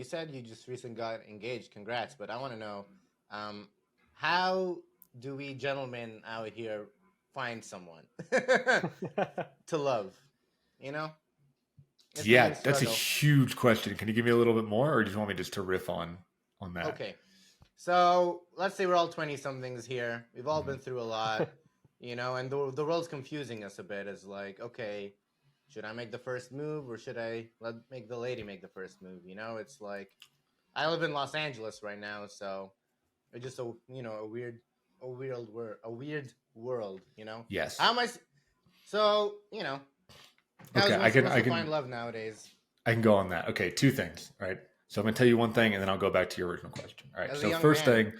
said you just recently got engaged. Congrats. But I want to know, um, how do we gentlemen out here find someone to love? You know, it's the Yeah, main that's a struggle. huge question. Can you give me a little bit more, or do you want me just to riff on that? Okay. So let's say we're all 20 somethings here. We've all Mhm. been through a lot, and the world's confusing us a bit. It's like, okay, should I make the first move or should I make the lady make the first move? It's like I live in Los Angeles right now, so it's just a weird world. Yes. How am I? So how Okay, is one supposed to find love nowadays? I can go on that. Okay, two things, right? So I'm going to tell you one thing and then I'll go back to your original question. All right. As a So young first man, thing,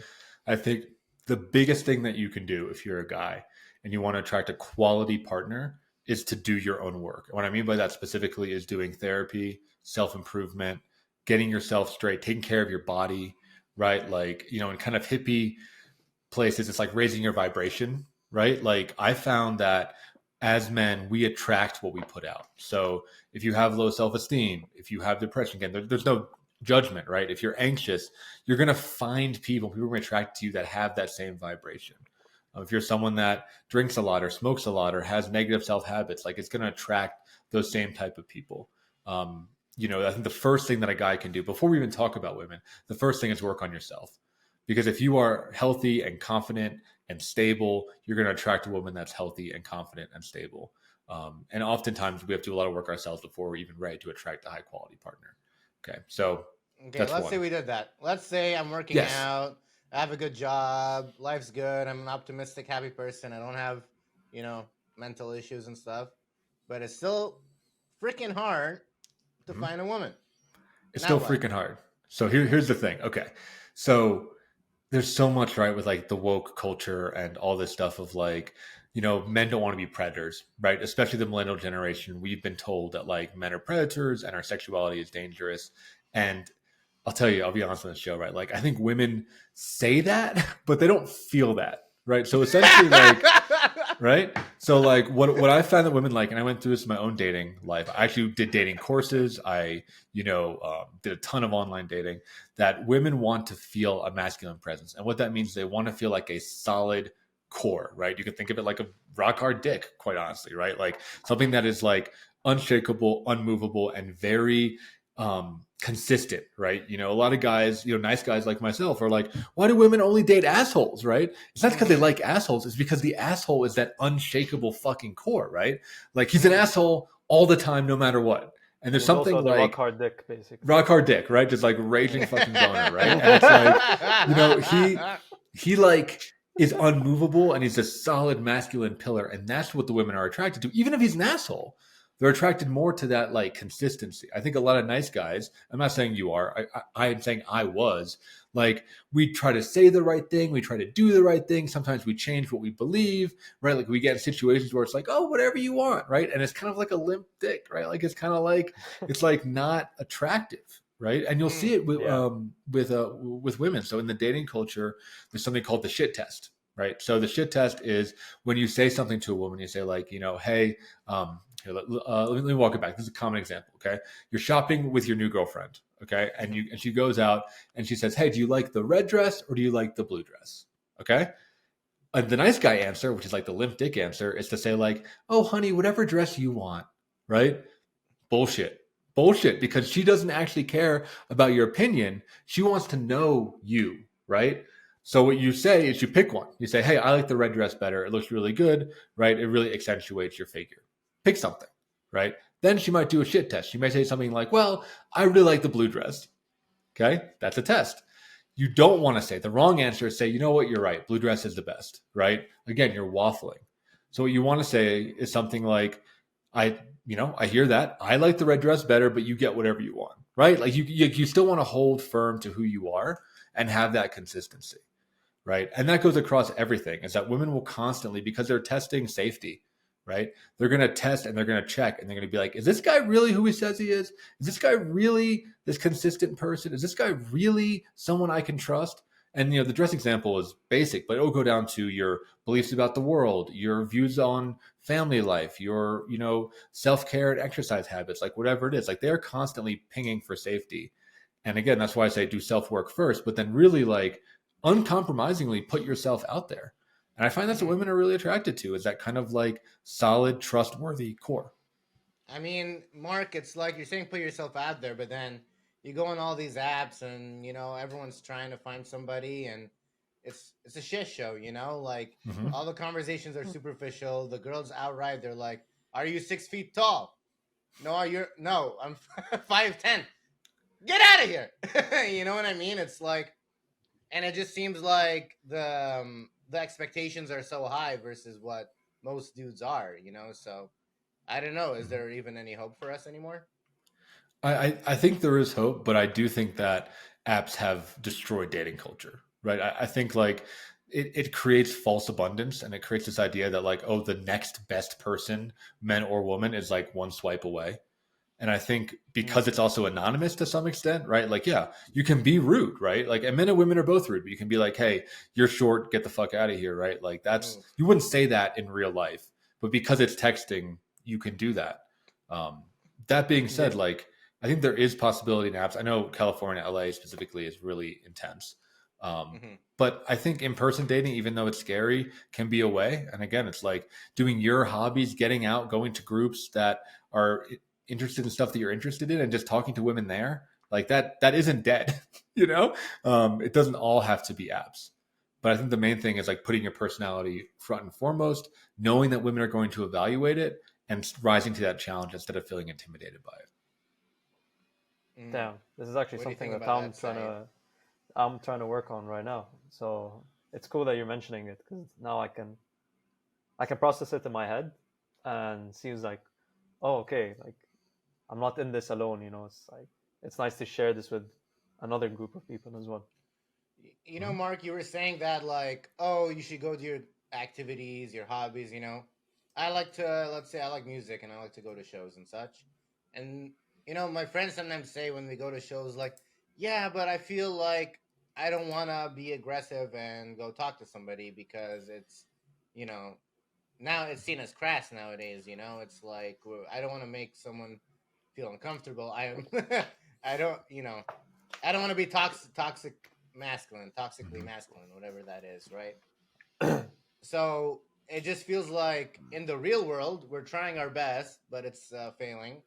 I think the biggest thing that you can do if you're a guy and you want to attract a quality partner is to do your own work. And what I mean by that specifically is doing therapy, self-improvement, getting yourself straight, taking care of your body, right? Like, in kind of hippie places, it's like raising your vibration, right? Like I found that as men, we attract what we put out. So if you have low self-esteem, if you have depression, again, there's no judgment, right? If you're anxious, you're going to find people are going to attract to you that have that same vibration. If you're someone that drinks a lot or smokes a lot or has negative self-habits, like it's going to attract those same type of people. I think the first thing that a guy can do before we even talk about women, the first thing is work on yourself. Because if you are healthy and confident and stable, you're going to attract a woman that's healthy and confident and stable. And oftentimes we have to do a lot of work ourselves before we're even ready to attract a high quality partner. Okay. So okay, that's let's say one. we did that. Let's say I'm working Yes. out, I have a good job, life's good, I'm an optimistic, happy person, I don't have, you know, mental issues and stuff, but it's still freaking hard to Mhm. find a woman. It's Now still what? freaking hard. So here's the thing. Okay. So there's so much, right, with like the woke culture and all this stuff of like, men don't want to be predators, right? Especially the millennial generation. We've been told that like men are predators and our sexuality is dangerous. And I'll tell you, I'll be honest on the show, right? Like I think women say that, but they don't feel that, right? So essentially, like, right? So like what I found that women like, and I went through this in my own dating life. I actually did dating courses. I did a ton of online dating. That women want to feel a masculine presence, and what that means, they want to feel like a solid core, right? You can think of it like a rock hard dick, quite honestly, right? Like something that is like unshakable, unmovable, and very consistent, right? A lot of guys, nice guys like myself are like, why do women only date assholes, right? It's not because they like assholes, it's because the asshole is that unshakable fucking core, right? Like he's an asshole all the time, no matter what. And And there's he's also something the rock like hard dick, basically. rock hard dick, right? Just like raging fucking boner, right? And it's like, he like is unmovable and he's a solid masculine pillar, and that's what the women are attracted to. Even if he's an asshole, they're attracted more to that like consistency. I think a lot of nice guys, I'm not saying you are, I am saying I was, like we try to say the right thing, we try to do the right thing, sometimes we change what we believe, right? Like we get in situations where it's like, oh, whatever you want, right? And it's kind of like a limp dick, right? Like it's kind of like, it's like not attractive, right? And you'll see it with Yeah. with women. So in the dating culture, there's something called the shit test, right? So the shit test is when you say something to a woman, you say like, hey, here, let me walk it back. This is a common example. Okay, you're shopping with your new girlfriend. Okay, and she goes out and she says, hey, do you like the red dress or do you like the blue dress? Okay. And the nice guy answer, which is like the limp dick answer, is to say like, oh, honey, whatever dress you want, right? Bullshit, because she doesn't actually care about your opinion. She wants to know you, right? So what you say is you pick one. You say, hey, I like the red dress better. It looks really good, right? It really accentuates your figure. Pick something, right? Then she might do a shit test. She might say something like, well, I really like the blue dress. Okay, that's a test. You don't want to say, the wrong answer is say, you know what, you're right. Blue dress is the best, right? Again, you're waffling. So what you want to say is something like, I hear that. I like the red dress better, but you get whatever you want, right? Like you still want to hold firm to who you are and have that consistency, right? And that goes across everything, is that women will constantly, because they're testing safety, right? They're going to test and they're going to check and they're going to be like, is this guy really who he says he is? Is this guy really this consistent person? Is this guy really someone I can trust? And, the dress example is basic, but it'll go down to your beliefs about the world, your views on family life, your, self-care and exercise habits, like whatever it is. Like they're constantly pinging for safety. And again, that's why I say do self-work first, but then really like uncompromisingly put yourself out there. And I find that's what women are really attracted to, is that kind of like solid, trustworthy core. I mean, Mark, it's like you're saying put yourself out there, but then you go on all these apps and, everyone's trying to find somebody and it's a shit show, like Mm-hmm. all the conversations are superficial. The girls outright, they're like, "Are you 6 feet tall?" No, I'm 5'10". Get out of here. You know what I mean? It's like, and it just seems like the expectations are so high versus what most dudes are, so I don't know. Is there even any hope for us anymore? I think there is hope, but I do think that apps have destroyed dating culture, right? I think like it creates false abundance, and it creates this idea that like, oh, the next best person, man or woman, is like one swipe away. And I think because it's also anonymous to some extent, right? Like, yeah, you can be rude, right? Like, and men and women are both rude, but you can be like, hey, you're short, get the fuck out of here, right? Like, that's, you wouldn't say that in real life, but because it's texting, you can do that. That being said, like, I think there is possibility in apps. I know California, LA specifically is really intense. But I think in-person dating, even though it's scary, can be a way. And again, it's like doing your hobbies, getting out, going to groups that are interested in stuff that you're interested in, and just talking to women there, like that isn't dead. It doesn't all have to be apps. But I think the main thing is like putting your personality front and foremost, knowing that women are going to evaluate it, and rising to that challenge instead of feeling intimidated by it. Damn, this is actually something that I'm trying to work on right now. So it's cool that you're mentioning it, because now I can process it in my head and seems like, oh, okay, like I'm not in this alone. It's like it's nice to share this with another group of people as well. Mark, you were saying that like, oh, you should go to your activities, your hobbies. I like to, let's say I like music and I like to go to shows and such. And my friends sometimes say when we go to shows, like, yeah, but I feel like I don't want to be aggressive and go talk to somebody because it's, now it's seen as crass nowadays. It's like I don't want to make someone feel uncomfortable. I don't, I don't want to be toxically masculine, whatever that is, right? So it just feels like in the real world we're trying our best, but it's failing.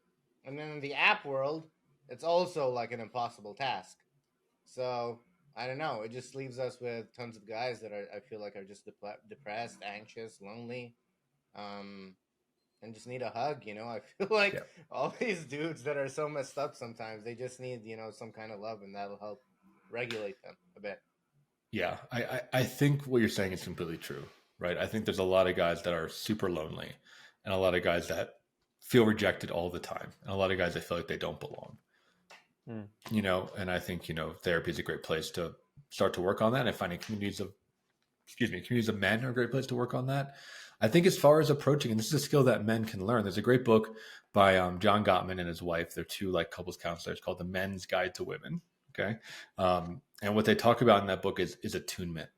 And then in the app world, it's also like an impossible task. So I don't know. It just leaves us with tons of guys that I feel like are just depressed, anxious, lonely, and just need a hug. I feel like all these dudes that are so messed up sometimes, they just need some kind of love, and that'll help regulate them a bit. Yeah, I think what you're saying is completely true, right? I think there's a lot of guys that are super lonely, and a lot of guys that feel rejected all the time, and a lot of guys that feel like they don't belong. And I think therapy is a great place to start to work on that, and finding communities of men are a great place to work on that. I think as far as approaching, and this is a skill that men can learn, there's a great book by John Gottman and his wife. They're two like couples counselors, called The Men's Guide to Women. Okay. And what they talk about in that book is attunement,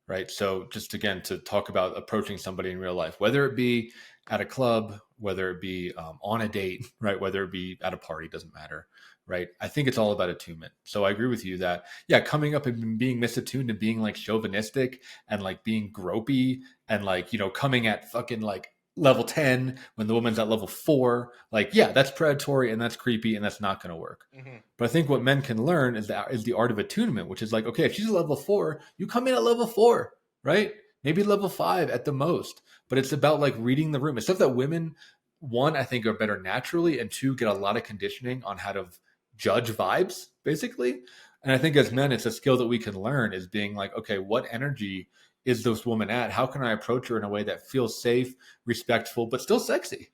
right? So just again, to talk about approaching somebody in real life, whether it be at a club, whether it be on a date, right? Whether it be at a party, doesn't matter, right? I think it's all about attunement. So I agree with you that, yeah, coming up and being misattuned and being like chauvinistic and like being gropey and like, coming at fucking like level 10 when the woman's at level 4, like, yeah, that's predatory and that's creepy and that's not going to work. But I think what men can learn is the art of attunement, which is like, okay, if she's a level 4, you come in at level 4, right? Maybe level 5 at the most. But it's about like reading the room. It's stuff that women, one, I think are better naturally, and two, get a lot of conditioning on how to judge vibes, basically. And I think as men, it's a skill that we can learn, is being like, okay, what energy is this woman at? How can I approach her in a way that feels safe, respectful, but still sexy,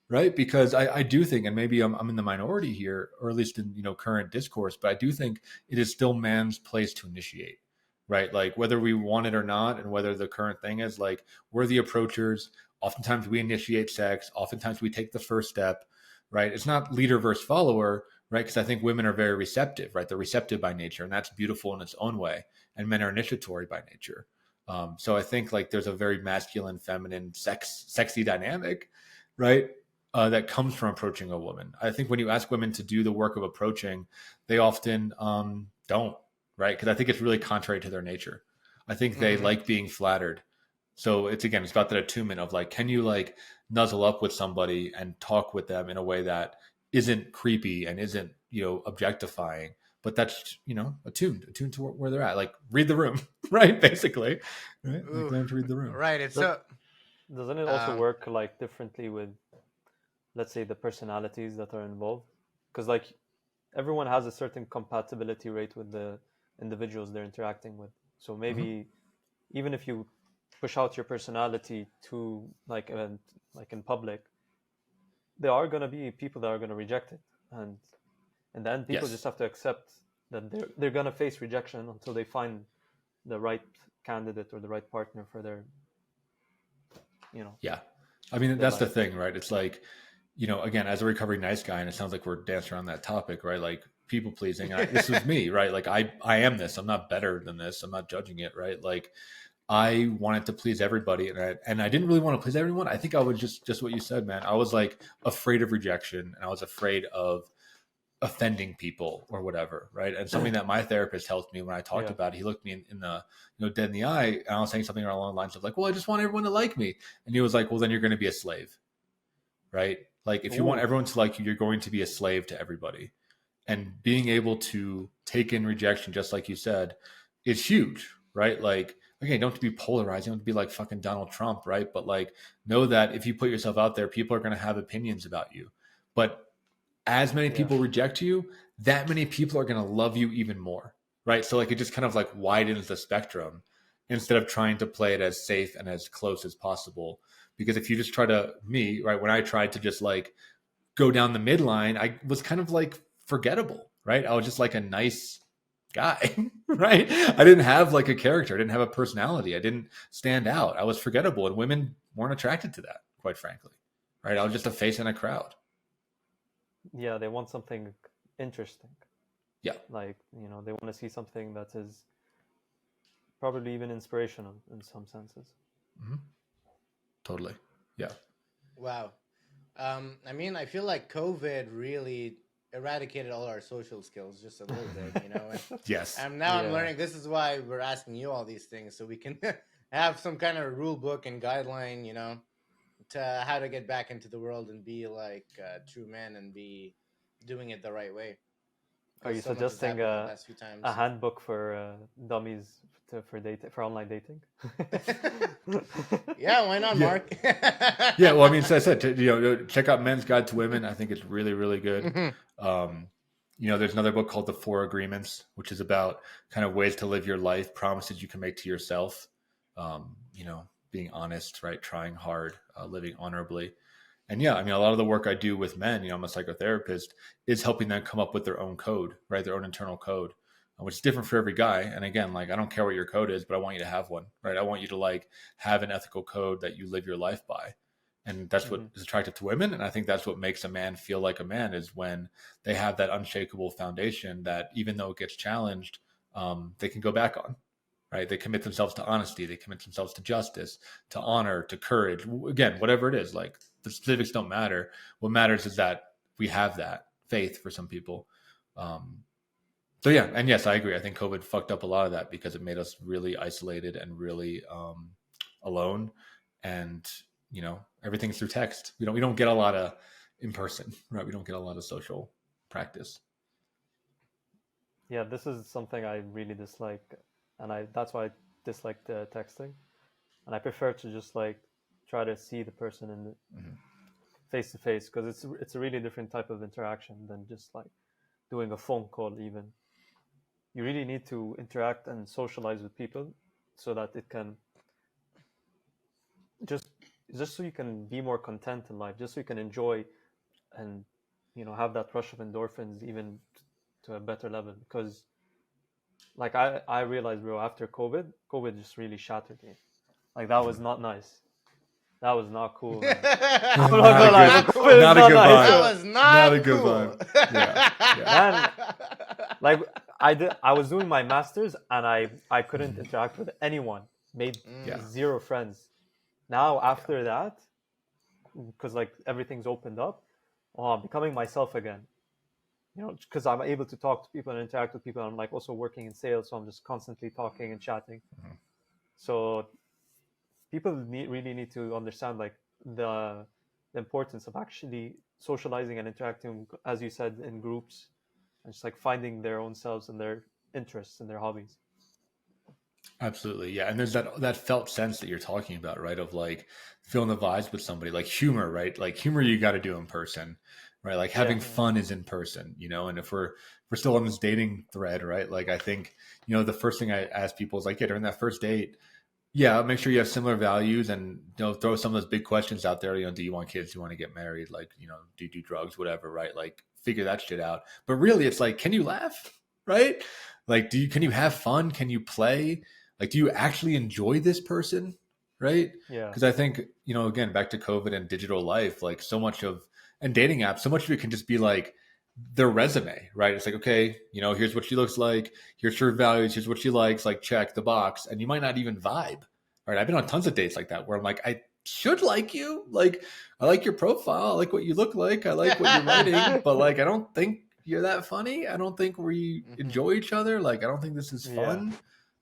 right? Because I do think, and maybe I'm in the minority here, or at least in current discourse, but I do think it is still man's place to initiate, right? Like whether we want it or not, and whether the current thing is like we're the approachers. Oftentimes we initiate sex. Oftentimes we take the first step, right? It's not leader versus follower, right? Because I think women are very receptive, right? They're receptive by nature, and that's beautiful in its own way. And men are initiatory by nature. So I think like there's a very masculine, feminine, sexy dynamic, right? that comes from approaching a woman. I think when you ask women to do the work of approaching, they often don't, right? Because I think it's really contrary to their nature. I think they like being flattered. So it's about that attunement of like, can you like nuzzle up with somebody and talk with them in a way that isn't creepy and isn't, objectifying, but that's, attuned to where they're at. Like read the room, right? Basically, right? Like learn to read the room. Right. Doesn't it also work like differently with, let's say, the personalities that are involved? Because like everyone has a certain compatibility rate with the individuals they're interacting with. So maybe even if you push out your personality to like in public, there are going to be people that are going to reject it, and then people just have to accept that they're going to face rejection until they find the right candidate or the right partner for their, Yeah. I mean, that's the thing, right? It's like, again, as a recovering nice guy, and it sounds like we're dancing around that topic, right? Like people pleasing. This is me, right? Like I am this. I'm not better than this. I'm not judging it, right? Like I wanted to please everybody, and I didn't really want to please everyone. I think I was just what you said, man. I was like afraid of rejection, and I was afraid of offending people or whatever, right? And something that my therapist helped me when I talked about it, he looked me in the dead in the eye, and I was saying something along the lines of like, well, I just want everyone to like me. And he was like, well, then you're going to be a slave, right? Like if you want everyone to like you, you're going to be a slave to everybody. And being able to take in rejection, just like you said, is huge, right? Like, again, don't be polarizing, don't be like fucking Donald Trump, right? But like, know that if you put yourself out there, people are going to have opinions about you. But as many people reject you, that many people are going to love you even more, right? So like it just kind of like widens the spectrum instead of trying to play it as safe and as close as possible. Because if you just try to, right, when I tried to just like go down the midline, I was kind of like forgettable, right? I was just like a nice guy, right? I didn't have like a character. I didn't have a personality. I didn't stand out. I was forgettable, and women weren't attracted to that, quite frankly, right? I was just a face in a crowd. Yeah, they want something interesting. Yeah. Like, they want to see something that is probably even inspirational in some senses. Mm-hmm. Totally. Yeah. Wow. I mean, I feel like COVID really eradicated all our social skills just a little bit, And, yes. And now I'm learning. This is why we're asking you all these things, so we can have some kind of rule book and guideline, to how to get back into the world and be like true men and be doing it the right way. Are you suggesting a handbook for dummies for online dating? Yeah, why not, Mark? Yeah, well, I mean, so I said, check out Men's Guide to Women. I think it's really, really good. There's another book called The Four Agreements, which is about kind of ways to live your life, promises you can make to yourself. Being honest, right? Trying hard, living honorably. And yeah, I mean, a lot of the work I do with men, I'm a psychotherapist, is helping them come up with their own code, right? Their own internal code, which is different for every guy. And again, like, I don't care what your code is, but I want you to have one, right? I want you to like have an ethical code that you live your life by. And that's what is attractive to women. And I think that's what makes a man feel like a man, is when they have that unshakable foundation that even though it gets challenged, they can go back on. Right? They commit themselves to honesty. They commit themselves to justice, to honor, to courage. Again, whatever it is, like the specifics don't matter. What matters is that we have that faith for some people. So yeah, and yes, I agree. I think COVID fucked up a lot of that because it made us really isolated and really alone. And everything's through text. We don't get a lot of in person, right? We don't get a lot of social practice. Yeah, this is something I really dislike. And that's why I dislike the texting, and I prefer to just like try to see the person in face to face, because it's a really different type of interaction than just like doing a phone call. Even you really need to interact and socialize with people so that it can just so you can be more content in life, just so you can enjoy and have that rush of endorphins even to a better level. Because like I realized, bro, after COVID just really shattered me. Like that was not nice. That was not cool. Not a good vibe. That was not a good cool. Vibe. Yeah. Man, like I was doing my masters and I couldn't interact with anyone. Made zero friends. Now after that, because like everything's opened up, I'm becoming myself again. You know, because I'm able to talk to people and interact with people. I'm like also working in sales, so I'm just constantly talking and chatting. Mhm. So people really need to understand like the importance of actually socializing and interacting, as you said, in groups, and just like finding their own selves and their interests and their hobbies. Absolutely. Yeah. And there's that felt sense that you're talking about, right? Of like feeling the vibes with somebody, like humor, right? Like humor you got to do in person, right? Like having fun is in person, you know? And if we're still on this dating thread, right? Like I think, you know, the first thing I ask people is like, yeah, during that first date, yeah, make sure you have similar values and, you know, throw some of those big questions out there. You know, do you want kids? Do you want to get married? Like, you know, do you do drugs, whatever, right? Like figure that shit out. But really it's like, can you laugh? Right? Like, can you have fun? Can you play? Like, do you actually enjoy this person? Right? Yeah. Because I think, you know, again, back to COVID and digital life, like so much of, and dating apps, so much of it can just be like their resume, right? It's like, okay, you know, here's what she looks like. Here's her values. Here's what she likes. Like, check the box. And you might not even vibe. Right? I've been on tons of dates like that where I'm like, I should like you. Like, I like your profile. I like what you look like. I like what you're writing. But like, I don't think you're that funny. I don't think we enjoy each other. Like, I don't think this is fun.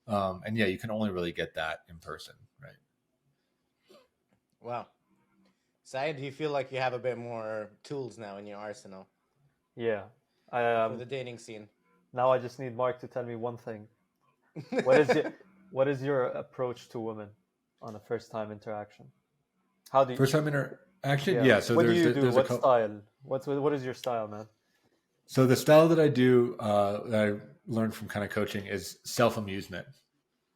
And yeah, you can only really get that in person, right? Wow. Syed, do you feel like you have a bit more tools now in your arsenal? Yeah. For the dating scene. Now I just need Mark to tell me one thing. What is your approach to women on a first time interaction? How do you first time interaction? Yeah. So what do you do? What style? What is your style, man? So the style that I do, that I learned from kind of coaching is self-amusement,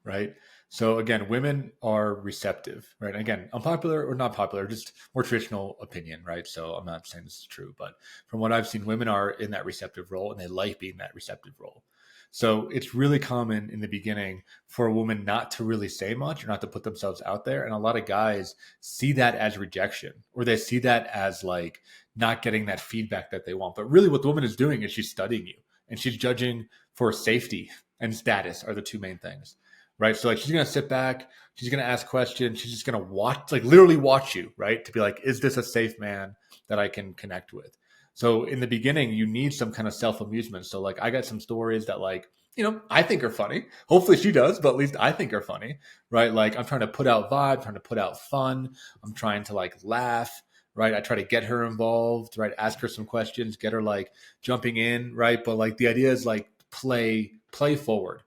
right? So again, women are receptive, right? Again, unpopular or not popular, just more traditional opinion, right? So I'm not saying this is true, but from what I've seen, women are in that receptive role and they like being that receptive role. So it's really common in the beginning for a woman not to really say much or not to put themselves out there. And a lot of guys see that as rejection, or they see that as like not getting that feedback that they want. But really what the woman is doing is she's studying you and she's judging for safety and status are the two main things, right? So like she's going to sit back, she's going to ask questions, she's just going to watch, like literally watch you, right? To be like, is this a safe man that I can connect with? So in the beginning, you need some kind of self-amusement. So like I got some stories that like, you know, I think are funny. Hopefully she does, but at least I think are funny, right? Like I'm trying to put out vibe, trying to put out fun. I'm trying to like laugh, right? I try to get her involved, right? Ask her some questions, get her like jumping in, right? But like the idea is like play forward,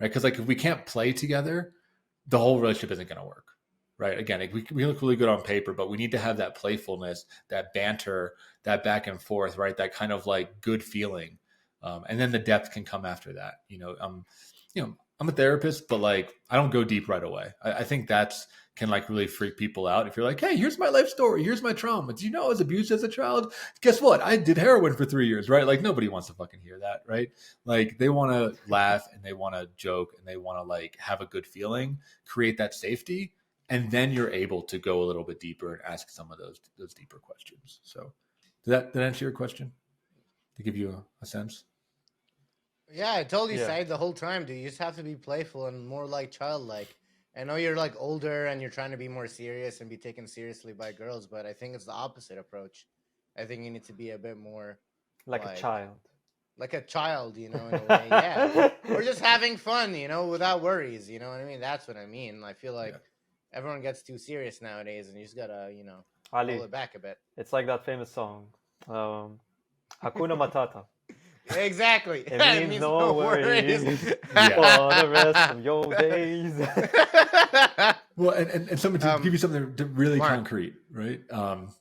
right? Because like if we can't play together, the whole relationship isn't going to work. Right. Again, we look really good on paper, but we need to have that playfulness, that banter, that back and forth, right? That kind of like good feeling. And then the depth can come after that. I'm a therapist, but like, I don't go deep right away. I think that's can like really freak people out. If you're like, hey, here's my life story. Here's my trauma. Do you know I was abused as a child? Guess what? I did heroin for 3 years, right? Like nobody wants to fucking hear that, right? Like they want to laugh and they want to joke and they want to like have a good feeling, create that safety. And then you're able to go a little bit deeper and ask some of those deeper questions. So did that answer your question? To give you a sense? Yeah, I told you, Syed, the whole time, dude. You just have to be playful and more like childlike. I know you're like older and you're trying to be more serious and be taken seriously by girls, but I think it's the opposite approach. I think you need to be a bit more like a child. Like a child, you know, in a way. Yeah. Or just having fun, you know, without worries. You know what I mean? That's what I mean. I feel like everyone gets too serious nowadays, and you just gotta, you know, Ali, pull it back a bit. It's like that famous song, Hakuna Matata. Exactly. It means no worries for the rest of your days. Well, and something to give you something really concrete, right? I'm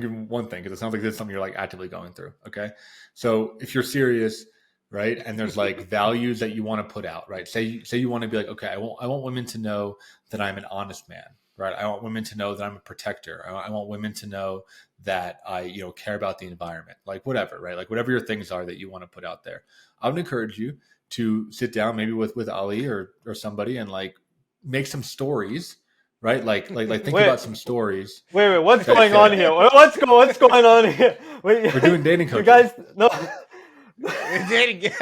giving one thing because it sounds like this is something you're like actively going through. Okay, so if you're serious, right, and there's like values that you want to put out, right? Say you want to be like, okay, I want women to know that I'm an honest man, right? I want women to know that I'm a protector. I want women to know that I, you know, care about the environment, like whatever, right? Like whatever your things are that you want to put out there. I would encourage you to sit down maybe with Ali or somebody and like make some stories, right? Like think about some stories. Wait, what's going on here? What's going on here? Wait, we're doing dating coaching. You guys, no. Dating.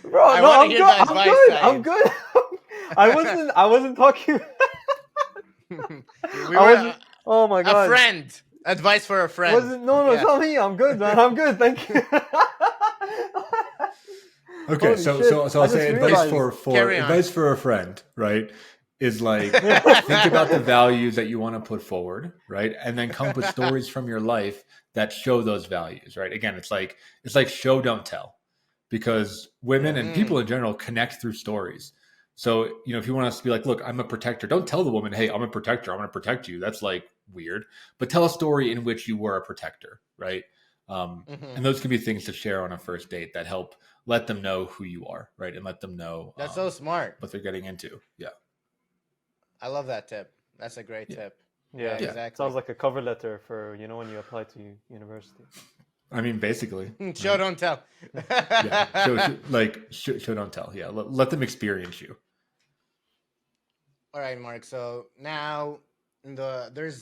Bro, I'm good. I wasn't talking. Oh my god. A friend. Advice for a friend. No, it's not me. I'm good, man. I'm good. Thank you. Okay, Holy so shit. I'll say advice Carry on. advice for a friend, right? Is like think about the values that you want to put forward, right? And then come up with stories from your life that show those values, right? Again, it's like show, don't tell, because women and people in general connect through stories. So, if you want us to be like, look, I'm a protector, don't tell the woman, hey, I'm a protector, I'm going to protect you. That's like weird. But tell a story in which you were a protector, right? And those can be things to share on a first date that help let them know who you are, right? And let them know That's so smart. what they're getting into. Yeah. I love that tip. That's a great tip. Yeah, exactly. Sounds like a cover letter for when you apply to university. I mean, basically. Show, don't tell. Show, don't tell. Yeah, let them experience you. All right, Mark. So now there's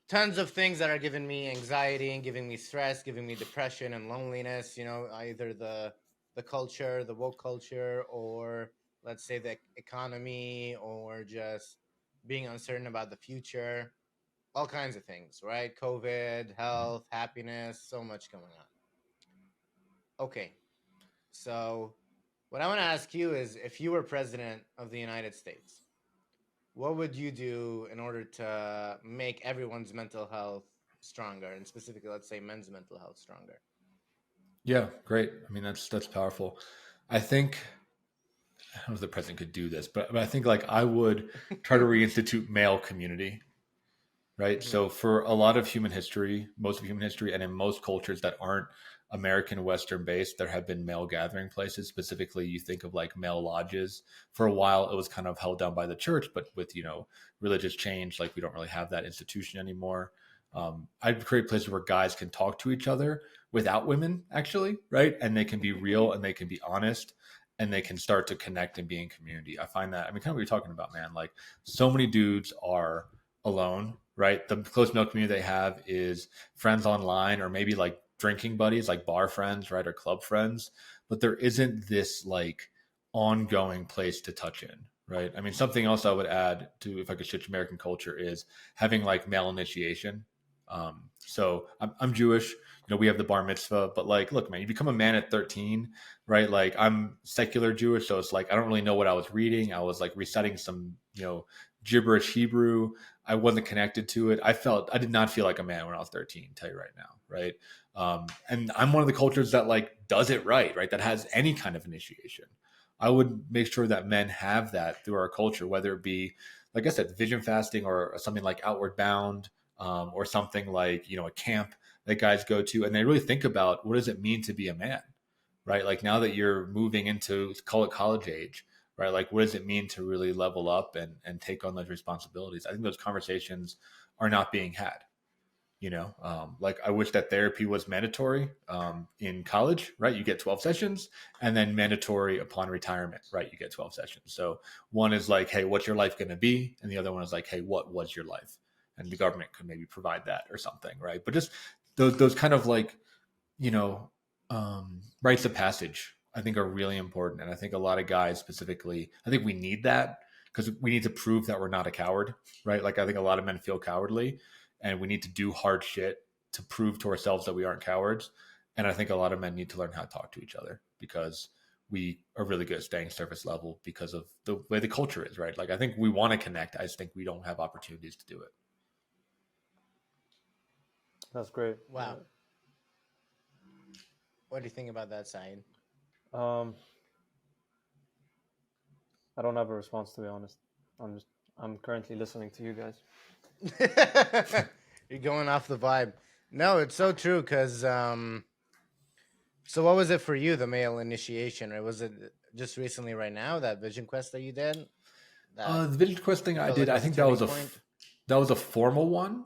tons of things that are giving me anxiety and giving me stress, giving me depression and loneliness. Either the culture, the woke culture, or let's say the economy, or just being uncertain about the future. All kinds of things, right? COVID, health, happiness, so much going on. Okay. So what I want to ask you is, if you were president of the United States, what would you do in order to make everyone's mental health stronger, and specifically, let's say, men's mental health stronger? Yeah, great. I mean, that's powerful. I think, I don't know if the president could do this, but I think I would try to reinstitute male community, right? Mm-hmm. So for a lot of human history, most of human history, and in most cultures that aren't American Western based, there have been male gathering places. Specifically, you think of male lodges. For a while, it was kind of held down by the church, but with religious change, we don't really have that institution anymore. I'd create places where guys can talk to each other without women, actually, right? And they can be real and they can be honest and they can start to connect and be in community. I find that, kind of what you're talking about, man. So many dudes are alone, right? The close male community they have is friends online, or maybe drinking buddies, bar friends, right? Or club friends. But there isn't this ongoing place to touch in, right? Something else I would add to, if I could switch American culture, is having male initiation. So I'm Jewish, we have the bar mitzvah, but look, man, you become a man at 13, right? I'm secular Jewish. So it's I don't really know what I was reading. I was reciting some, gibberish Hebrew. I wasn't connected to it. I did not feel like a man when I was 13, tell you right now. Right. And I'm one of the cultures that does it right. That has any kind of initiation. I would make sure that men have that through our culture, whether it be, like I said, vision fasting, or something like Outward Bound, or something a camp that guys go to, and they really think about, what does it mean to be a man, right? Now that you're moving into, call it college age, right? What does it mean to really level up and take on those responsibilities? I think those conversations are not being had. I wish that therapy was mandatory in college, right? You get 12 sessions, and then mandatory upon retirement, right? You get 12 sessions. So one is hey, what's your life going to be? And the other one is hey, what was your life? And the government could maybe provide that or something, right? But just those kind of rites of passage, I think, are really important. And I think a lot of guys specifically, I think we need that, because we need to prove that we're not a coward, right? I think a lot of men feel cowardly, and we need to do hard shit to prove to ourselves that we aren't cowards. And I think a lot of men need to learn how to talk to each other, because we are really good at staying surface level because of the way the culture is, right? I think we want to connect. I just think we don't have opportunities to do it. That's great. Wow. What do you think about that, Saeed? I don't have a response, to be honest. I'm currently listening to you guys. You're going off the vibe. No, it's so true, because so what was it for you, the male initiation? Or was it just recently, right now, that vision quest that you did? The vision quest thing I did, I think that was a formal one.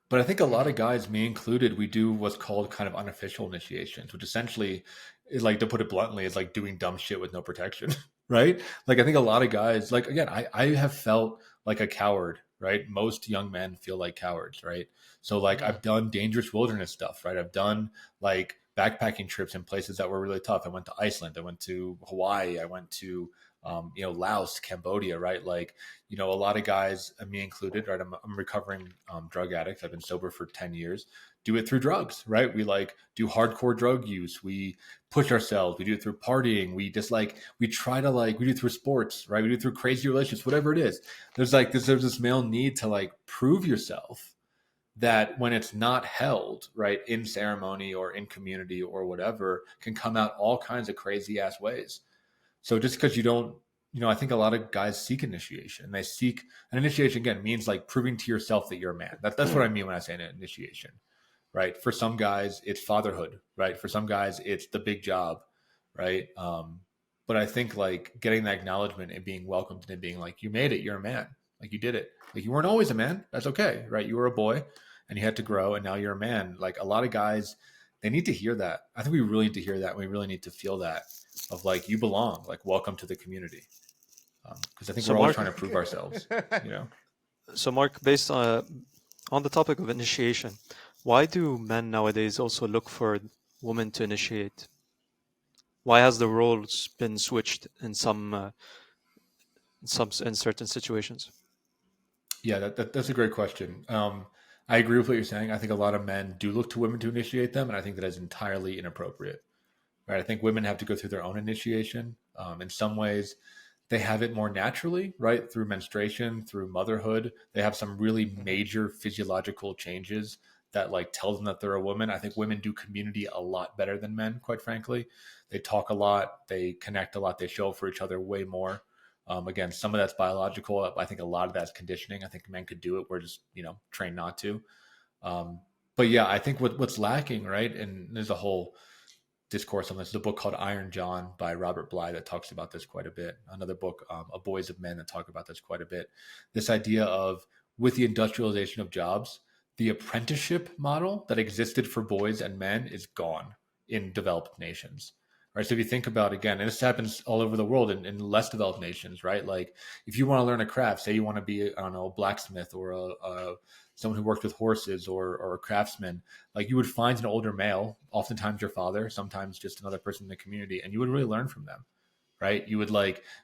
But I think a lot of guys, me included, we do what's called kind of unofficial initiations, which essentially is, to put it bluntly, is doing dumb shit with no protection, right? I think a lot of guys, again, I have felt like a coward, right? Most young men feel like cowards, right? So I've done dangerous wilderness stuff, right? I've done backpacking trips in places that were really tough. I went to Iceland, I went to Hawaii, I went to Laos, Cambodia, right? Like, a lot of guys, me included, right? I'm recovering drug addict. I've been sober for 10 years. Do it through drugs, right? We like do hardcore drug use. We push ourselves. We do it through partying. We just we try to we do it through sports, right? We do it through crazy relationships, whatever it is. There's this male need to prove yourself, that when it's not held, right, in ceremony or in community or whatever, can come out all kinds of crazy ass ways. So just because you don't, I think a lot of guys seek initiation. They seek an initiation, again, means proving to yourself that you're a man. That's what I mean when I say an initiation, right? For some guys, it's fatherhood, right? For some guys, it's the big job, right? But I think getting that acknowledgement and being welcomed and being you made it, you're a man, you did it. You weren't always a man. That's okay, right? You were a boy and you had to grow and now you're a man. A lot of guys, they need to hear that. I think we really need to hear that. And we really need to feel that of you belong, welcome to the community. Because I think we're always trying to prove ourselves, So Mark, based on the topic of initiation, why do men nowadays also look for women to initiate? Why has the roles been switched in in certain situations? Yeah, that's a great question. I agree with what you're saying. I think a lot of men do look to women to initiate them, and I think that is entirely inappropriate. Right? I think women have to go through their own initiation. In some ways, they have it more naturally, right? Through menstruation, through motherhood. They have some really major physiological changes that tell them that they're a woman. I think women do community a lot better than men, quite frankly. They talk a lot, they connect a lot, they show up for each other way more. Again, some of that's biological. I think a lot of that's conditioning. I think men could do it. We're just, trained not to. But yeah, I think what's lacking, right? And there's a whole discourse on this. There's a book called Iron John by Robert Bly that talks about this quite a bit. Another book, A Boys of Men, that talk about this quite a bit. This idea of, with the industrialization of jobs, the apprenticeship model that existed for boys and men is gone in developed nations. Right. So if you think about, again, and this happens all over the world in less developed nations, right? If you want to learn a craft, say you want to be, I don't know, a blacksmith or someone who worked with horses or a craftsman, you would find an older male, oftentimes your father, sometimes just another person in the community, and you would really learn from them, right? You would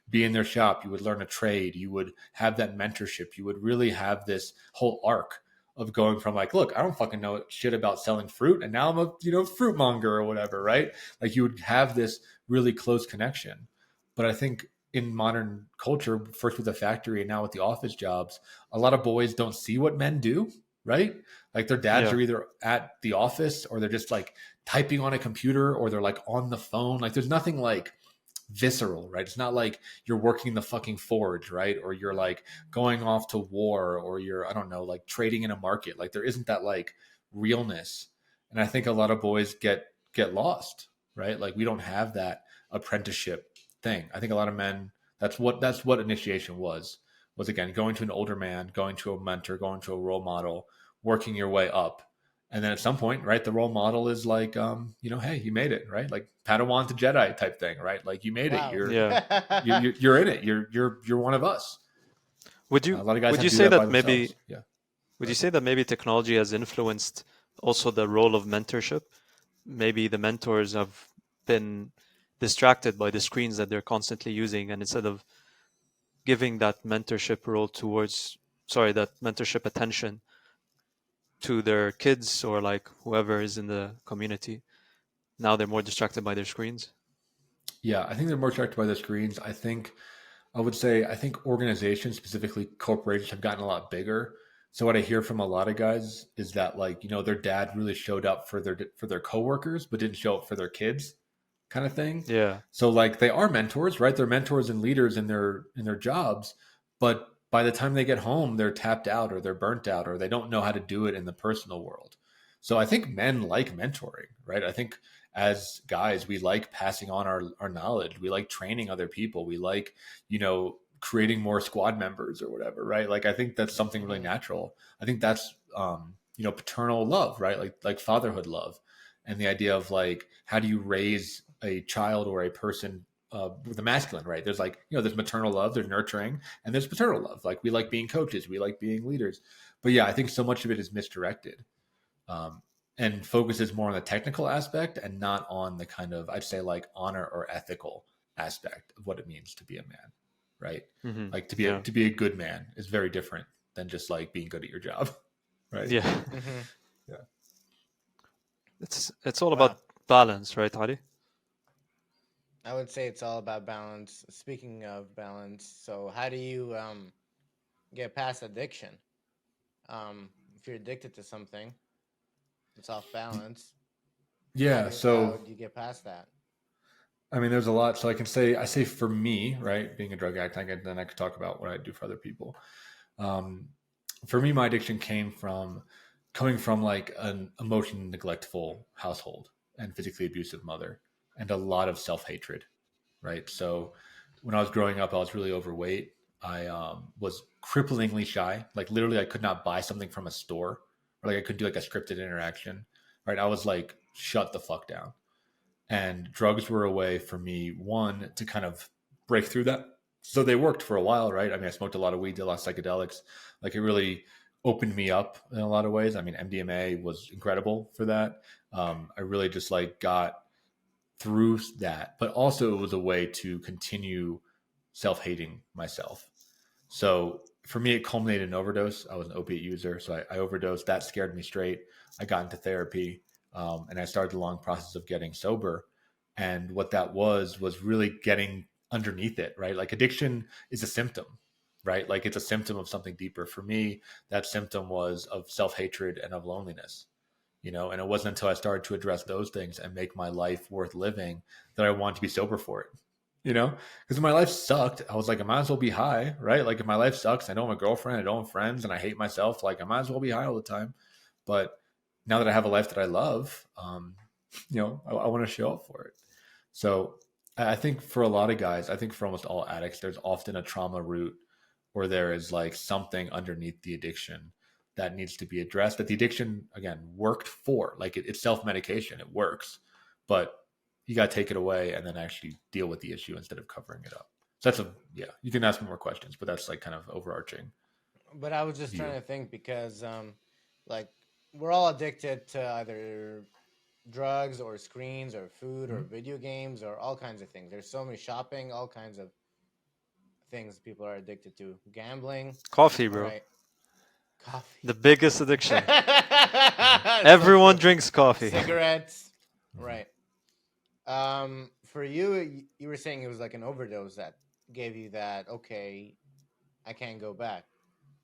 be in their shop, you would learn a trade, you would have that mentorship, you would really have this whole arc of going from look, I don't fucking know shit about selling fruit, and now I'm a fruit monger or whatever, right? You would have this really close connection. But I think in modern culture, first with the factory and now with the office jobs, a lot of boys don't see what men do, right? Their dads are either at the office or they're just typing on a computer or they're on the phone. There's nothing visceral, right? It's not you're working the fucking forge, right? Or you're going off to war, or you're, I don't know, trading in a market. There isn't that realness. And I think a lot of boys get lost, right? We don't have that apprenticeship thing. I think a lot of men, that's what initiation was again, going to an older man, going to a mentor, going to a role model, working your way up. And then at some point, right, the role model is hey, you made it, right? Padawan to Jedi type thing, right? You made it. You're in it. You're one of us. Would you say that maybe? Yeah. Would you say that maybe technology has influenced also the role of mentorship? Maybe the mentors have been distracted by the screens that they're constantly using, and instead of giving that mentorship role that mentorship attention to their kids or whoever is in the community, now they're more distracted by their screens? Yeah, I think they're more distracted by their screens. I think organizations, specifically corporations, have gotten a lot bigger. So what I hear from a lot of guys is that their dad really showed up for their coworkers, but didn't show up for their kids, kind of thing. Yeah. So they are mentors, right? They're mentors and leaders in their jobs, but by the time they get home, they're tapped out or they're burnt out or they don't know how to do it in the personal world. So I think men like mentoring, right? I think as guys, we like passing on our knowledge. We like training other people. We like, creating more squad members or whatever, right? I think that's something really natural. I think that's, paternal love, right? Like fatherhood love. And the idea of how do you raise a child or a person with the masculine, right? There's there's maternal love, there's nurturing, and there's paternal love. We like being coaches, we like being leaders. But yeah, I think so much of it is misdirected. and focuses more on the technical aspect and not on the kind of, I'd say, like honor or ethical aspect of what it means to be a man, right? Mm-hmm. Like to be a good man is very different than just like being good at your job, right? Yeah. Mm-hmm. Yeah. It's all about balance, right, Ali? I would say it's all about balance. Speaking of balance, so how do you get past addiction? If you're addicted to something, it's off balance. Yeah. How do you get past that? I mean, there's a lot. So I say for me, right, being a drug addict, then I could talk about what I do for other people. For me, my addiction coming from like an emotionally neglectful household and physically abusive mother and a lot of self-hatred, right? So when I was growing up, I was really overweight. I was cripplingly shy. Like literally I could not buy something from a store, or like I couldn't do like a scripted interaction, right? I was like, shut the fuck down. And drugs were a way for me, one, to kind of break through that. So they worked for a while, right? I mean, I smoked a lot of weed, did a lot of psychedelics. Like it really opened me up in a lot of ways. I mean, MDMA was incredible for that. I really just like got through that, but also it was a way to continue self-hating myself. So for me, it culminated in overdose. I was an opiate user, so I overdosed. That scared me straight. I got into therapy, and I started the long process of getting sober. And what that was really getting underneath it, right? Like addiction is a symptom, right? Like it's a symptom of something deeper. For me, that symptom was of self-hatred and of loneliness, you know, and it wasn't until I started to address those things and make my life worth living that I wanted to be sober for it, you know, because when my life sucked, I was like, I might as well be high, right? Like if my life sucks, I don't have a girlfriend, I don't have friends, and I hate myself, like I might as well be high all the time. But now that I have a life that I love, you know, I want to show up for it. So I think for a lot of guys, I think for almost all addicts, there's often a trauma root, or there is like something underneath the addiction that needs to be addressed, that the addiction, again, worked for. Like it's self-medication, it works, but you got to take it away and then actually deal with the issue instead of covering it up. So that's you can ask me more questions, but that's like kind of overarching. But I was just trying to think because, like, we're all addicted to either drugs or screens or food or video games or all kinds of things. There's so many shopping, all kinds of things people are addicted to. Gambling. Coffee, bro. Right. Coffee. The biggest addiction. Everyone drinks coffee. Cigarettes. Right. For you, you were saying it was like an overdose that gave you that, okay, I can't go back.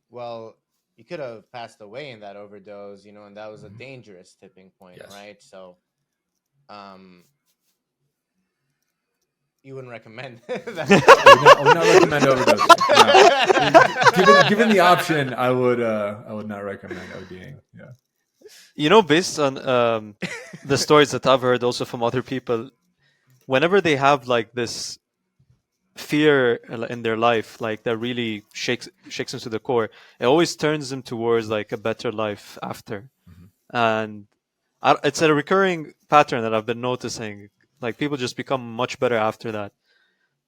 Well, you could have passed away in that overdose, you know, and that was a dangerous tipping point, right? So, you wouldn't recommend that. I would not recommend overdosing. No. Given the option, I would not recommend ODing. Yeah. You know, based on the stories that I've heard also from other people, whenever they have like this fear in their life, like that really shakes them to the core, it always turns them towards like a better life after. And it's a recurring pattern that I've been noticing. Like people just become much better after that.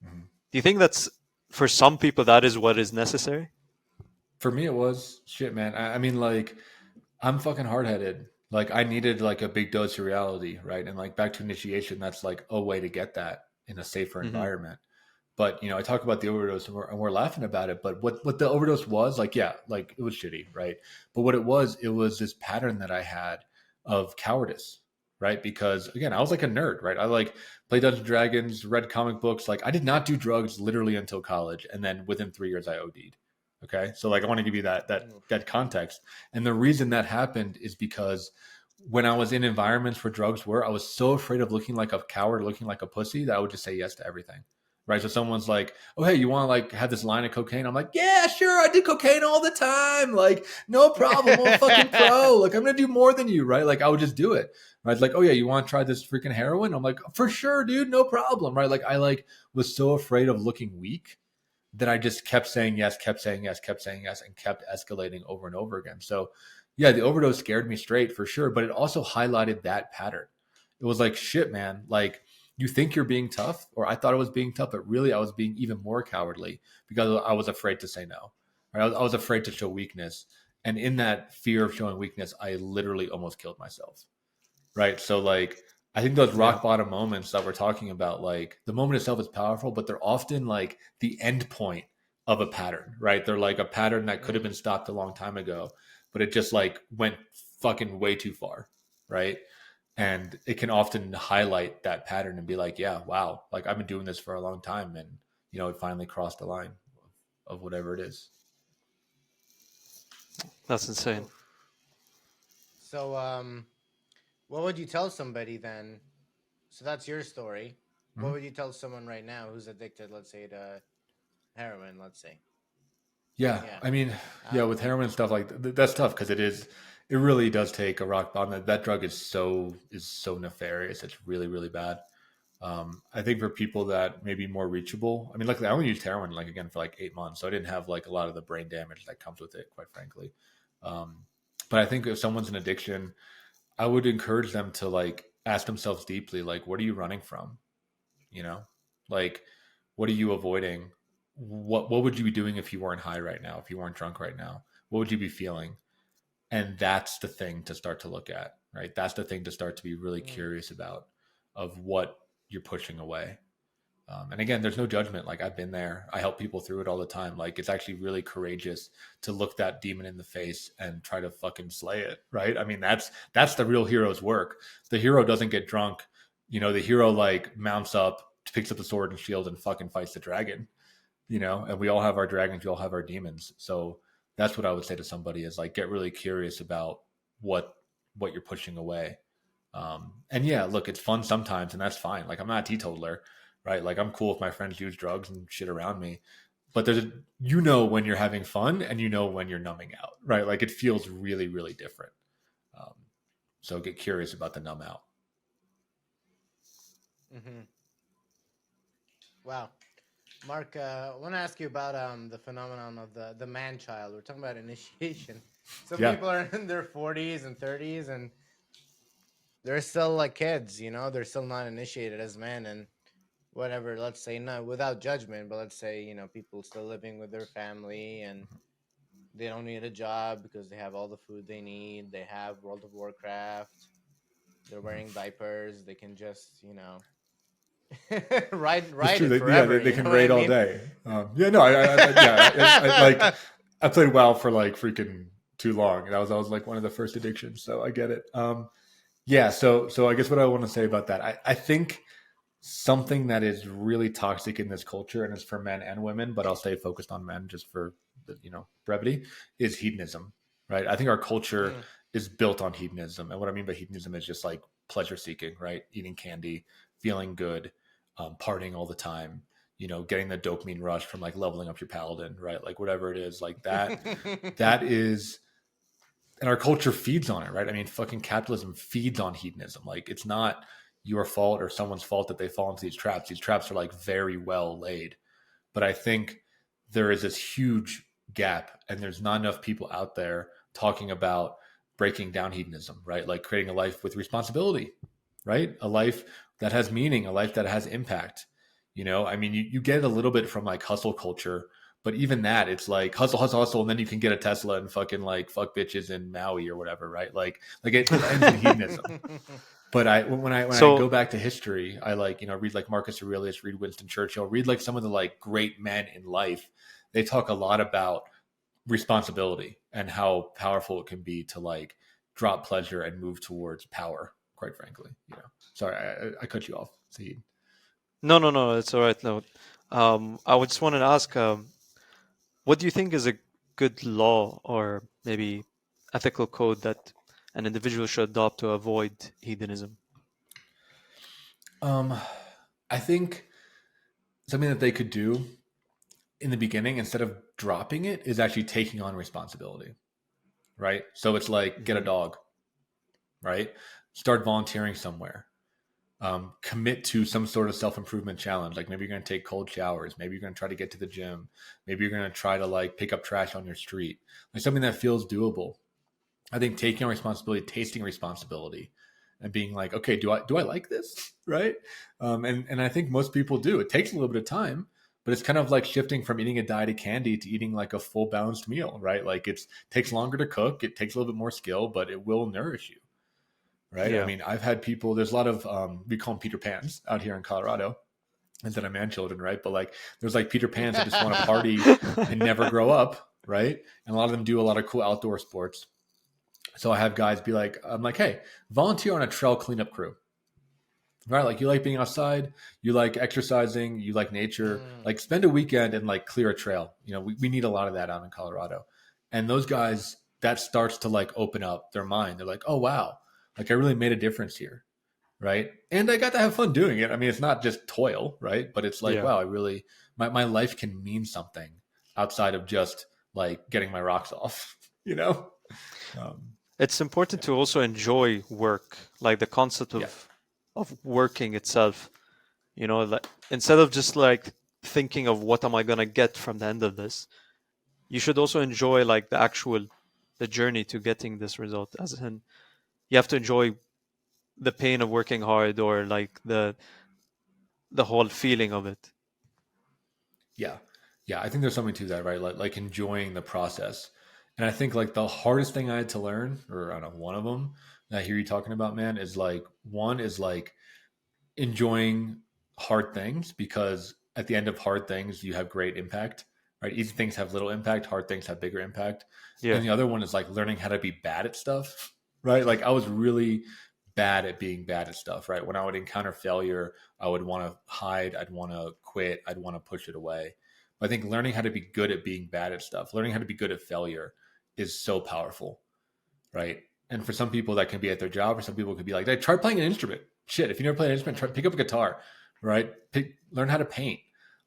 Do you think that's, for some people, that is what is necessary? For me, it was shit, man. I mean, like, I'm fucking hard-headed. Like, I needed like a big dose of reality, right? And like back to initiation, that's like a way to get that in a safer environment. But, you know, I talk about the overdose and we're laughing about it. But what the overdose was, like, yeah, like it was shitty, right? But what it was this pattern that I had of cowardice, right? Because, again, I was like a nerd, right? I like played Dungeons and Dragons, read comic books. Like, I did not do drugs literally until college. And then within 3 years, I OD'd. Okay. So, like, I want to give you that context. And the reason that happened is because when I was in environments where drugs were, I was so afraid of looking like a coward, looking like a pussy, that I would just say yes to everything. Right. So someone's like, oh, hey, you want to like have this line of cocaine? I'm like, yeah, sure. I do cocaine all the time. Like, no problem. I'm a fucking pro. Like, I'm going to do more than you. Right. Like, I would just do it. Right. It's like, oh, yeah, you want to try this freaking heroin? I'm like, for sure, dude. No problem. Right. Like, I like was so afraid of looking weak that I just kept saying yes, kept saying yes, kept saying yes, and kept escalating over and over again. So, yeah, the overdose scared me straight for sure. But it also highlighted that pattern. It was like, shit, man. Like, you think you're being tough, or I thought I was being tough, but really I was being even more cowardly because I was afraid to say no. Right? I was afraid to show weakness. And in that fear of showing weakness, I literally almost killed myself. right? So like, I think those rock bottom moments that we're talking about, like the moment itself is powerful, but they're often like the end point of a pattern, right? They're like a pattern that could have been stopped a long time ago, but it just like went fucking way too far, right? And it can often highlight that pattern and be like, yeah, wow, like I've been doing this for a long time, and you know, it finally crossed the line of whatever it is. That's insane. So, what would you tell somebody then? So that's your story. What would you tell someone right now who's addicted, let's say, to heroin, let's say? Yeah. I mean, with heroin and stuff like that's tough because it really does take a rock bottom. That drug is so nefarious. It's really, really bad. I think for people that may be more reachable, I mean, luckily I only used heroin like again for like 8 months, so I didn't have like a lot of the brain damage that comes with it, quite frankly. But I think if someone's in addiction, I would encourage them to like ask themselves deeply, like, what are you running from? You know, like, what are you avoiding? What would you be doing if you weren't high right now? If you weren't drunk right now, what would you be feeling? And that's the thing to start to look at, right? That's the thing to start to be really curious about, of what you're pushing away. And again, there's no judgment. Like I've been there. I help people through it all the time. Like it's actually really courageous to look that demon in the face and try to fucking slay it, right? I mean, that's the real hero's work. The hero doesn't get drunk. You know, the hero like mounts up, picks up the sword and shield and fucking fights the dragon, you know, and we all have our dragons. We all have our demons. So that's what I would say to somebody is like, get really curious about what you're pushing away. And yeah, look, it's fun sometimes and that's fine. Like I'm not a teetotaler, right? Like I'm cool if my friends use drugs and shit around me, but you know, when you're having fun and you know, when you're numbing out, right? Like it feels really, really different. So get curious about the numb out. Mm-hmm. Wow. Mark, I want to ask you about the phenomenon of the man child. We're talking about initiation. Some people are in their 40s and 30s and they're still like kids, you know, they're still not initiated as men and whatever, let's say, not without judgment, but let's say, you know, people still living with their family and they don't need a job because they have all the food they need. They have World of Warcraft. They're wearing diapers. They can just, you know, ride it forever. They can raid all day. I played WoW for like freaking too long. That was like one of the first addictions. So I get it. So I guess what I want to say about that, I think something that is really toxic in this culture, and it's for men and women, but I'll stay focused on men just for brevity, is hedonism, right? I think our culture is built on hedonism. And what I mean by hedonism is just like pleasure seeking, right? Eating candy, feeling good, partying all the time, you know, getting the dopamine rush from like leveling up your paladin, right? Like whatever it is, like that, that is, and our culture feeds on it, right? I mean, fucking capitalism feeds on hedonism. Like it's not your fault or someone's fault that they fall into these traps. These traps are like very well laid. But I think there is this huge gap and there's not enough people out there talking about breaking down hedonism, right? Like creating a life with responsibility, right? A life that has meaning, a life that has impact. You know, I mean, you get a little bit from like hustle culture, but even that, it's like hustle, hustle, hustle, and then you can get a Tesla and fucking like fuck bitches in Maui or whatever, right? Like it ends in hedonism. But when I go back to history, I like, you know, read like Marcus Aurelius, read Winston Churchill, read like some of the like great men in life. They talk a lot about responsibility and how powerful it can be to like drop pleasure and move towards power, quite frankly. You know, sorry, I cut you off, Saeed. No, it's all right. No, I would just wanted to ask, what do you think is a good law or maybe ethical code that an individual should adopt to avoid hedonism? I think something that they could do in the beginning, instead of dropping it, is actually taking on responsibility, right? So it's like, get a dog, right? Start volunteering somewhere. Commit to some sort of self-improvement challenge. Like maybe you're going to take cold showers. Maybe you're going to try to get to the gym. Maybe you're going to try to like pick up trash on your street. Like something that feels doable. I think taking on responsibility, tasting responsibility, and being like, okay, do I like this? Right. And I think most people do. It takes a little bit of time, but it's kind of like shifting from eating a diet of candy to eating like a full balanced meal, right? Like it takes longer to cook. It takes a little bit more skill, but it will nourish you. right? Yeah. I mean, I've had people, there's a lot of, we call them Peter Pans out here in Colorado instead of man children, right? But like, there's like Peter Pans that just want to party and never grow up, right? And a lot of them do a lot of cool outdoor sports. So I have guys be like, I'm like, hey, volunteer on a trail cleanup crew, right? Like you like being outside, you like exercising, you like nature, like spend a weekend and like clear a trail. You know, we need a lot of that out in Colorado. And those guys, that starts to like open up their mind. They're like, oh, wow, like I really made a difference here, right? And I got to have fun doing it. I mean, it's not just toil, right? But it's like, wow, I really, my life can mean something outside of just like getting my rocks off, you know? It's important to also enjoy work, like the concept of working itself, you know, like instead of just like thinking of what am I going to get from the end of this, you should also enjoy like the journey to getting this result. As in, you have to enjoy the pain of working hard, or like the whole feeling of it. Yeah. I think there's something to that, right? Like enjoying the process. And I think like the hardest thing I had to learn, or I don't know, one of them that I hear you talking about, man, is like, one is like enjoying hard things, because at the end of hard things, you have great impact, right? Easy things have little impact, hard things have bigger impact. Yeah. And the other one is like learning how to be bad at stuff, right? Like I was really bad at being bad at stuff, right? When I would encounter failure, I would want to hide, I'd want to quit, I'd want to push it away. But I think learning how to be good at being bad at stuff, learning how to be good at failure is so powerful, right? And for some people that can be at their job, or some people could be like, hey, try playing an instrument. Shit, if you never play an instrument, pick up a guitar, right? Learn how to paint.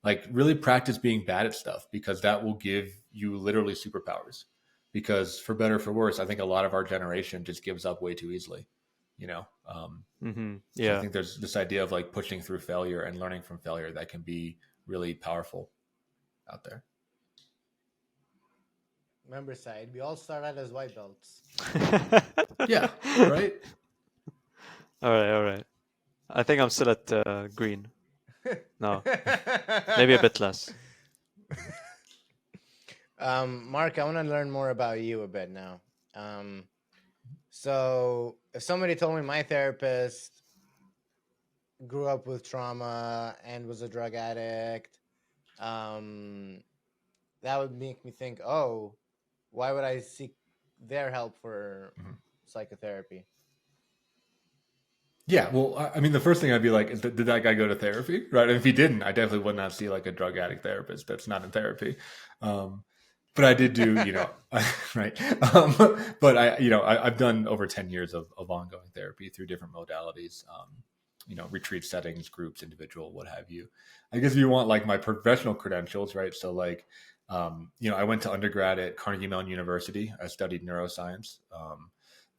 Like really practice being bad at stuff, because that will give you literally superpowers. Because for better or for worse, I think a lot of our generation just gives up way too easily, you know? So I think there's this idea of like pushing through failure and learning from failure that can be really powerful out there. Remember, Said, we all start out as white belts. Yeah, right? All right. I think I'm still at green. No, maybe a bit less. Mark, I want to learn more about you a bit now. So if somebody told me my therapist grew up with trauma and was a drug addict, that would make me think, oh, why would I seek their help for psychotherapy? Yeah, well, I mean, the first thing I'd be like, did that guy go to therapy? Right? And if he didn't, I definitely would not see like a drug addict therapist that's not in therapy. But I did do, you know, right. But I've done over 10 years of ongoing therapy through different modalities, you know, retreat settings, groups, individual, what have you. I guess if you want like my professional credentials, right? So like, you know, I went to undergrad at Carnegie Mellon University. I studied neuroscience.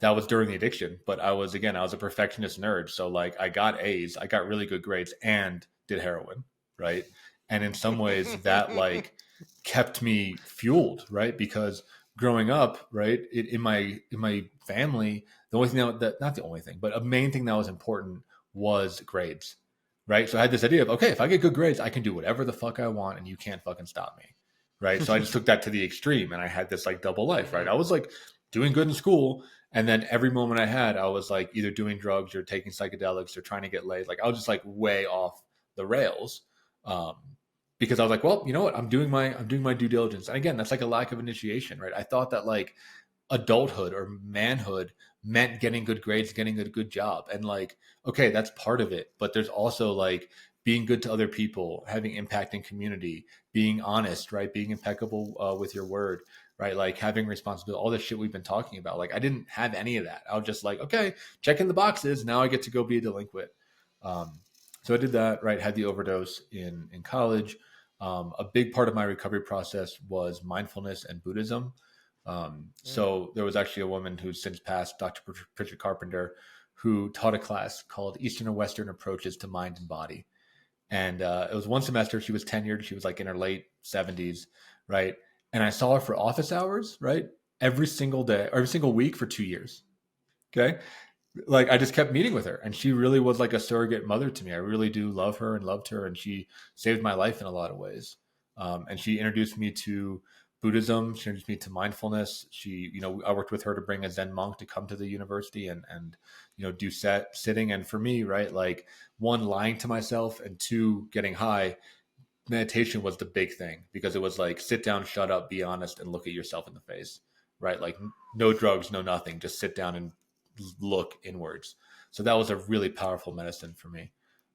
That was during the addiction, but I was a perfectionist nerd. So like I got A's, I got really good grades and did heroin. Right. And in some ways that like kept me fueled, right? Because growing up, right, in my family, the only thing not the only thing, but a main thing that was important was grades. Right. So I had this idea of, okay, if I get good grades, I can do whatever the fuck I want and you can't fucking stop me. Right. So I just took that to the extreme and I had this like double life, right? I was like doing good in school. And then every moment I had, I was like either doing drugs or taking psychedelics or trying to get laid. Like I was just like way off the rails. Because I was like, well, you know what? I'm doing my due diligence. And again, that's like a lack of initiation, right? I thought that like adulthood or manhood meant getting good grades, getting a good job. And like, okay, that's part of it. But there's also like being good to other people, having impact in community, being honest, right? Being impeccable with your word, right? Like having responsibility, all this shit we've been talking about. Like I didn't have any of that. I was just like, okay, checking the boxes. Now I get to go be a delinquent. So I did that, right? Had the overdose in college. A big part of my recovery process was mindfulness and Buddhism. So there was actually a woman who's since passed, Dr. Patricia Carpenter, who taught a class called Eastern and Western Approaches to Mind and Body. And it was one semester. She was tenured. She was like in her late 70s, right? And I saw her for office hours, right? Every single day, every single week for 2 years. Okay. Like I just kept meeting with her and she really was like a surrogate mother to me. I really do love her and loved her. And she saved my life in a lot of ways. And she introduced me to Buddhism. She introduced me to mindfulness. I worked with her to bring a Zen monk to come to the university and do sitting. And for me, right, like one, lying to myself, and two, getting high, meditation was the big thing, because it was like, sit down, shut up, be honest, and look at yourself in the face, right? Like no drugs, no nothing, just sit down and look inwards. So that was a really powerful medicine for me.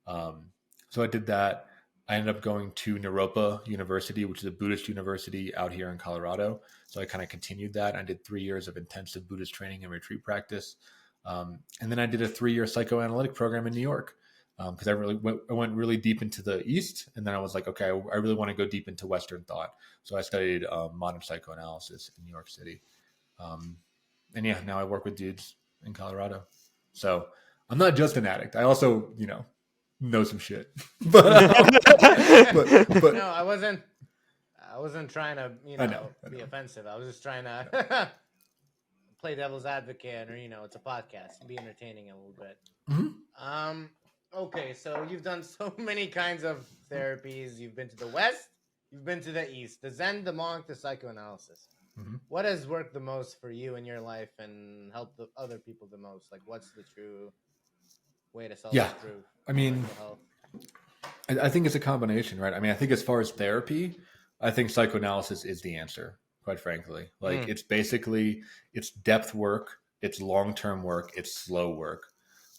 So I did that. I ended up going to Naropa University, which is a Buddhist university out here in Colorado. So I kind of continued that. I did 3 years of intensive Buddhist training and retreat practice. And then I did a 3-year psychoanalytic program in New York, because I went really deep into the East. And then I was like, okay, I really want to go deep into Western thought. So I studied modern psychoanalysis in New York City. And yeah, now I work with dudes in Colorado. So I'm not just an addict. I also, know some shit. but no, I wasn't trying to, be offensive. I was just trying to play devil's advocate, or it's a podcast, be entertaining a little bit. Mm-hmm. Okay, so you've done so many kinds of therapies. You've been to the West, you've been to the East, the Zen, the monk, the psychoanalysis. Mm-hmm. What has worked the most for you in your life and helped the other people the most? Like, what's the true way to self-improve? I mean, I think it's a combination, right? I mean, I think as far as therapy, I think psychoanalysis is the answer, quite frankly. Like, it's basically, it's depth work, it's long-term work, it's slow work.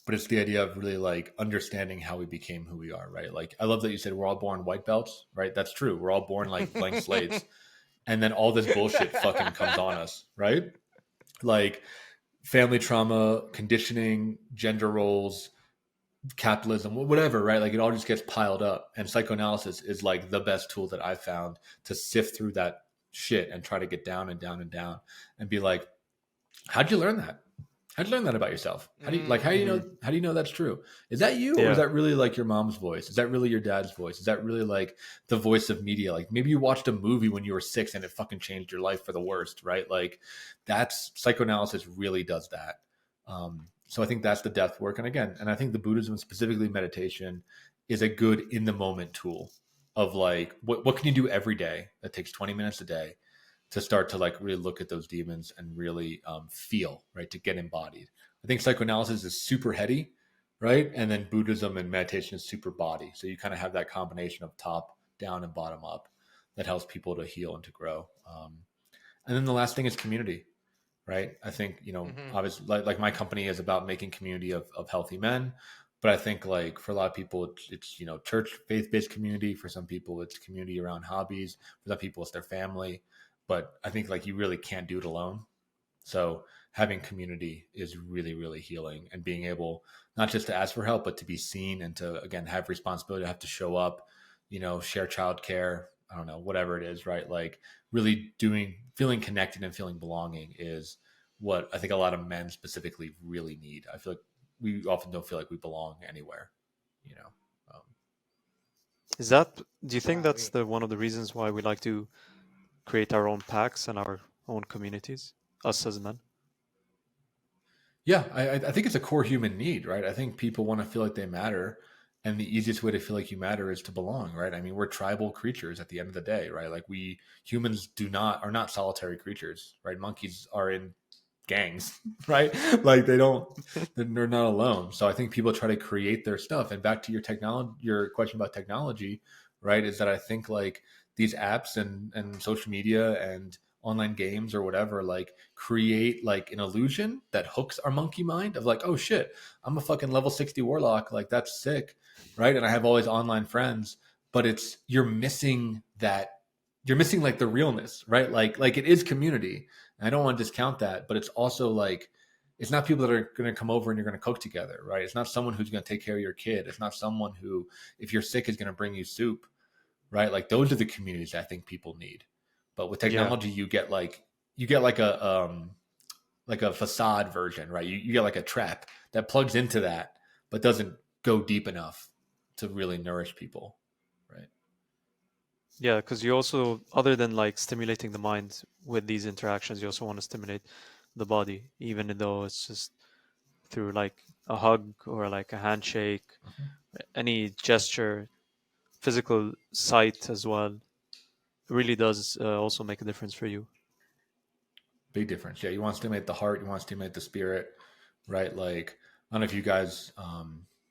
But it's the idea of really like understanding how we became who we are, right? Like, I love that you said we're all born white belts, right? That's true. We're all born like blank slates. And then all this bullshit fucking comes on us, right? Like family trauma, conditioning, gender roles, capitalism, whatever, right? Like it all just gets piled up. And psychoanalysis is like the best tool that I've found to sift through that shit and try to get down and down and down and be like, how'd you learn that? How'd you learn that about yourself? How do you know that's true? Is that you? Or is that really like your mom's voice? Is that really your dad's voice? Is that really like the voice of media? Like maybe you watched a movie when you were 6 and it fucking changed your life for the worst, right? Like that's psychoanalysis really does that. So I think that's the depth work. And I think the Buddhism, specifically meditation, is a good in the moment tool of like, what can you do every day that takes 20 minutes a day to start to like really look at those demons and really feel, right, to get embodied. I think psychoanalysis is super heady, right? And then Buddhism and meditation is super body. So you kind of have that combination of top down and bottom up that helps people to heal and to grow. And then the last thing is community, right? I think, obviously like my company is about making community of healthy men. But I think like for a lot of people, it's church faith-based community. For some people, it's community around hobbies. For some people, it's their family. But I think like you really can't do it alone. So having community is really, really healing, and being able not just to ask for help, but to be seen and to, again, have responsibility, have to show up, share childcare, I don't know, whatever it is, right? Like really feeling connected and feeling belonging is what I think a lot of men specifically really need. I feel like we often don't feel like we belong anywhere, Do you think that's one of the reasons why we like to create our own packs and our own communities, us as men? Yeah, I think it's a core human need, right? I think people want to feel like they matter. And the easiest way to feel like you matter is to belong, right? I mean, we're tribal creatures at the end of the day, right? Like humans are not solitary creatures, right? Monkeys are in gangs, right? Like they're not alone. So I think people try to create their stuff. And back to your question about technology, right? Is that I think like these apps and social media and online games or whatever, like create like an illusion that hooks our monkey mind of like, oh shit, I'm a fucking level 60 warlock. Like that's sick. Right. And I have all these online friends, but you're missing like the realness, right? Like it is community. And I don't want to discount that, but it's also like, it's not people that are going to come over and you're going to cook together, right? It's not someone who's going to take care of your kid. It's not someone who, if you're sick, is going to bring you soup, right? Like those are the communities I think people need. But with technology, you get like a facade version, right? You get like a trap that plugs into that, but doesn't go deep enough to really nourish people, right? Yeah, because you also, other than like stimulating the mind with these interactions, you also want to stimulate the body, even though it's just through like a hug or like a handshake, any gesture, physical sight as well. really does also make a difference for you. Big difference. Yeah, you want to stimulate the heart, you want to stimulate the spirit, right? Like, I don't know if you guys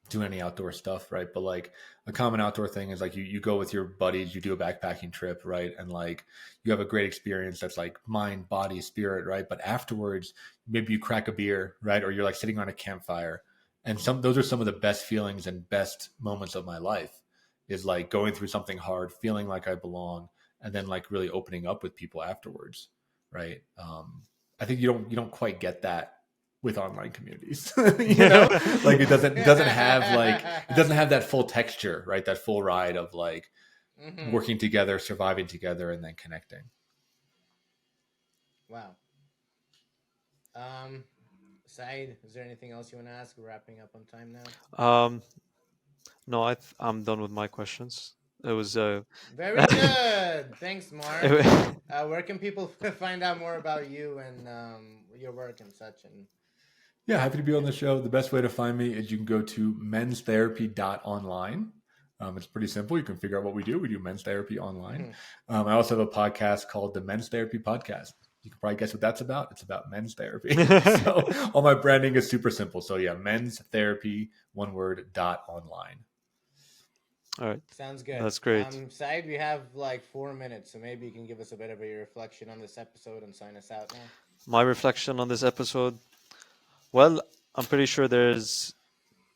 do any outdoor stuff, right? But like a common outdoor thing is like you go with your buddies, you do a backpacking trip, right? And like you have a great experience that's like mind, body, spirit, right? But afterwards, maybe you crack a beer, right? Or you're like sitting on a campfire. And those are some of the best feelings and best moments of my life, is like going through something hard, feeling like I belong, and then like really opening up with people afterwards. Right. I think you don't quite get that with online communities, like it doesn't have that full texture, right? That full ride of like working together, surviving together, and then connecting. Wow. Saeed, is there anything else you want to ask? We're wrapping up on time now. No, I'm done with my questions. It was very good. Thanks, Mark. Where can people find out more about you and your work and such? And yeah, happy to be on the show. The best way to find me is you can go to menstherapy.online. It's pretty simple. You can figure out what we do. We do men's therapy online. I also have a podcast called the Men's Therapy Podcast. You can probably guess what that's about. It's about men's therapy. So all my branding is super simple. So yeah, men's therapy, one word, .online. All right. Sounds good. That's great. Saeed, we have like 4 minutes, so maybe you can give us a bit of a reflection on this episode and sign us out now. My reflection on this episode, well, I'm pretty sure there's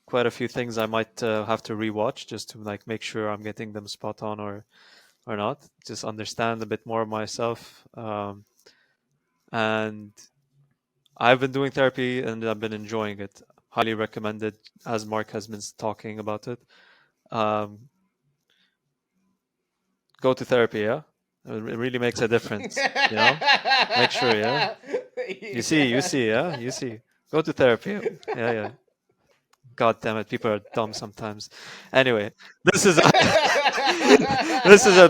quite a few things I might have to rewatch just to like make sure I'm getting them spot on or not. Just understand a bit more of myself. And I've been doing therapy and I've been enjoying it. Highly recommended, as Mark has been talking about it. Go to therapy, yeah? It really makes a difference, Make sure, yeah? You see, yeah? You see. Go to therapy. Yeah. God damn it, people are dumb sometimes. Anyway, this has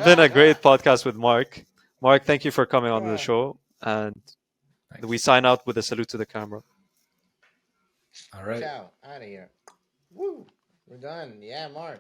been a great podcast with Mark. Mark, thank you for coming on the show. And Thanks. We sign out with a salute to the camera. All right. Ciao. Out of here. Woo. We're done. Yeah, Mark.